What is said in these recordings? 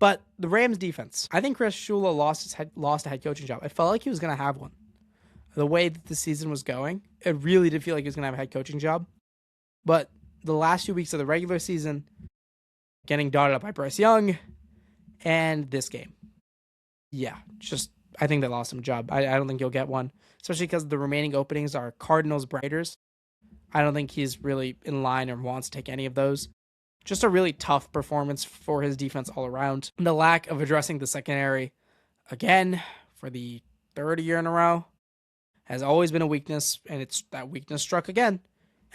But the Rams defense, I think Chris Shula lost a head coaching job. I felt like he was going to have one. The way that the season was going, it really did feel like he was going to have a head coaching job. But the last 2 weeks of the regular season, getting dotted up by Bryce Young, and this game. Yeah, I think they lost him a job. I don't think he'll get one, especially because the remaining openings are Cardinals, Raiders. I don't think he's really in line or wants to take any of those. Just a really tough performance for his defense all around. And the lack of addressing the secondary, again, for the third year in a row, has always been a weakness, and that weakness struck again.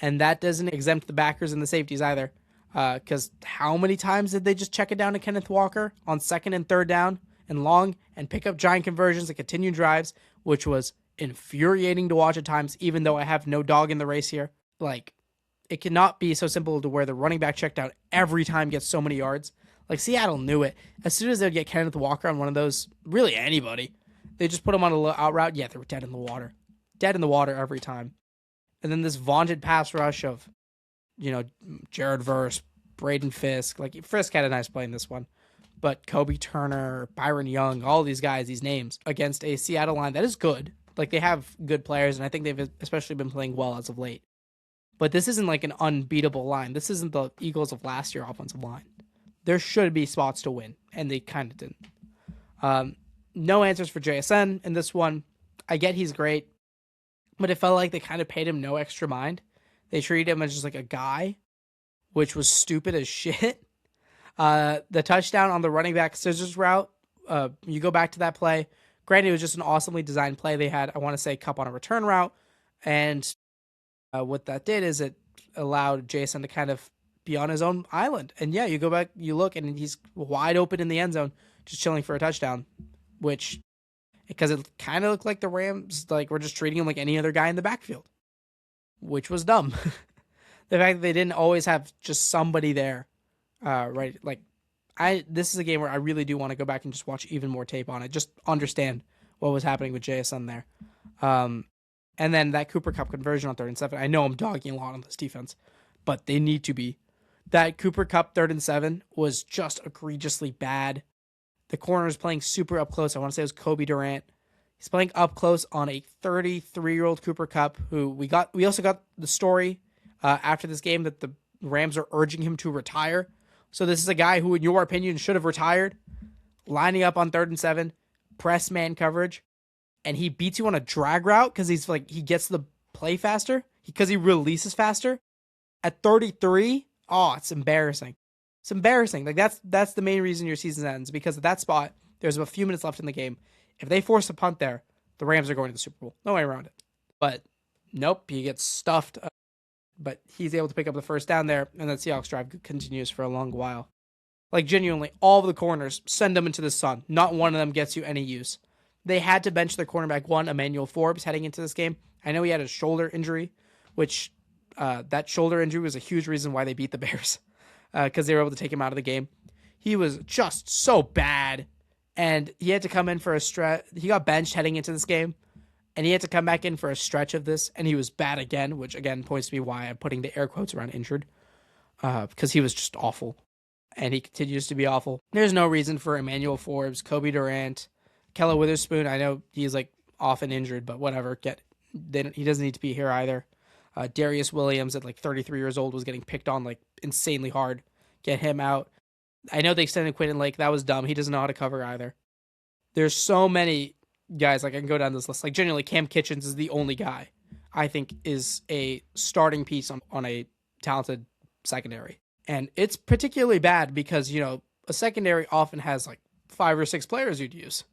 And that doesn't exempt the backers and the safeties either. Because how many times did they just check it down to Kenneth Walker on second and third down and long and pick up giant conversions and continue drives, which was infuriating to watch at times, even though I have no dog in the race here. Like, it cannot be so simple to where the running back check down every time gets so many yards. Like, Seattle knew it. As soon as they'd get Kenneth Walker on one of those, really anybody, they just put him on a out route. Yeah, they were dead in the water. Dead in the water every time. And then this vaunted pass rush of, Jared Verse, Braden Fisk. Like, Fisk had a nice play in this one. But Kobe Turner, Byron Young, all these guys, these names, against a Seattle line that is good. Like, they have good players, and I think they've especially been playing well as of late. But this isn't like an unbeatable line. This isn't the Eagles of last year offensive line. There should be spots to win, and they kind of didn't. No answers for JSN in this one. I get he's great, but it felt like they kind of paid him no extra mind. They treated him as just like a guy, which was stupid as shit. The touchdown on the running back scissors route, you go back to that play. Granted, it was just an awesomely designed play. They had, I want to say, Cup on a return route, and what that did is it allowed Jason to kind of be on his own island. And yeah, you go back, you look, and he's wide open in the end zone, just chilling for a touchdown, which, because it kind of looked like the Rams, like, were just treating him like any other guy in the backfield, which was dumb. The fact that they didn't always have just somebody there, right? Like, this is a game where I really do want to go back and just watch even more tape on it, just understand what was happening with JSN there. And then that Cooper Cup conversion on 3rd and 7. I know I'm dogging a lot on this defense, but they need to be. That Cooper Cup 3rd and 7 was just egregiously bad. The corner is playing super up close. I want to say it was Kobe Durant. He's playing up close on a 33-year-old Cooper Cup, who we also got the story after this game that the Rams are urging him to retire. So this is a guy who, in your opinion, should have retired, lining up on 3rd and 7, press man coverage, and he beats you on a drag route because he gets the play faster, because he releases faster. At 33, it's embarrassing. It's embarrassing. Like, that's the main reason your season ends, because at that spot, there's a few minutes left in the game. If they force a punt there, the Rams are going to the Super Bowl. No way around it. But nope, he gets stuffed. But he's able to pick up the first down there, and that Seahawks drive continues for a long while. Like, genuinely, all of the corners, send them into the sun. Not one of them gets you any use. They had to bench their cornerback one, Emmanuel Forbes, heading into this game. I know he had a shoulder injury, which that shoulder injury was a huge reason why they beat the Bears, because they were able to take him out of the game. He was just so bad, and he had to come in for a stretch. He got benched heading into this game, and he had to come back in for a stretch of this, and he was bad again, which again points to me why I'm putting the air quotes around injured, because he was just awful, and he continues to be awful. There's no reason for Emmanuel Forbes, Kobe Durant, Kella Witherspoon. I know he's like often injured, but whatever. He doesn't need to be here either. Darius Williams at like 33 years old was getting picked on like insanely hard. Get him out. I know they extended Quentin Lake. That was dumb. He doesn't know how to cover either. There's so many guys, like, I can go down this list. Like, genuinely, Cam Kitchens is the only guy I think is a starting piece on a talented secondary. And it's particularly bad because, a secondary often has like 5 or 6 players you'd use.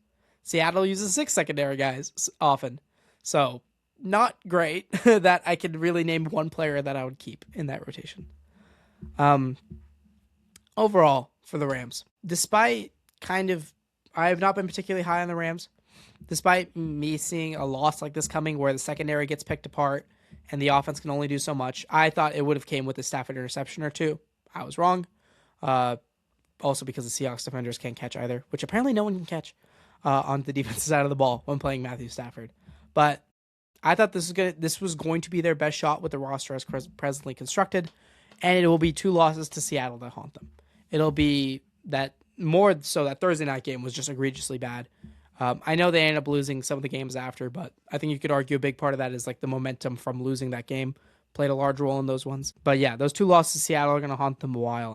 Seattle uses 6 secondary guys often. So not great that I could really name one player that I would keep in that rotation. Overall, for the Rams, despite I have not been particularly high on the Rams, despite me seeing a loss like this coming where the secondary gets picked apart and the offense can only do so much, I thought it would have came with a Stafford interception or two. I was wrong. Also because the Seahawks defenders can't catch either, which apparently no one can catch on the defensive side of the ball when playing Matthew Stafford. But I thought this was going to be their best shot with the roster as presently constructed, and it will be 2 losses to Seattle that haunt them. It'll be that more so that Thursday night game was just egregiously bad. I know they ended up losing some of the games after, but I think you could argue a big part of that is like the momentum from losing that game played a large role in those ones. But yeah, those two losses to Seattle are going to haunt them a while.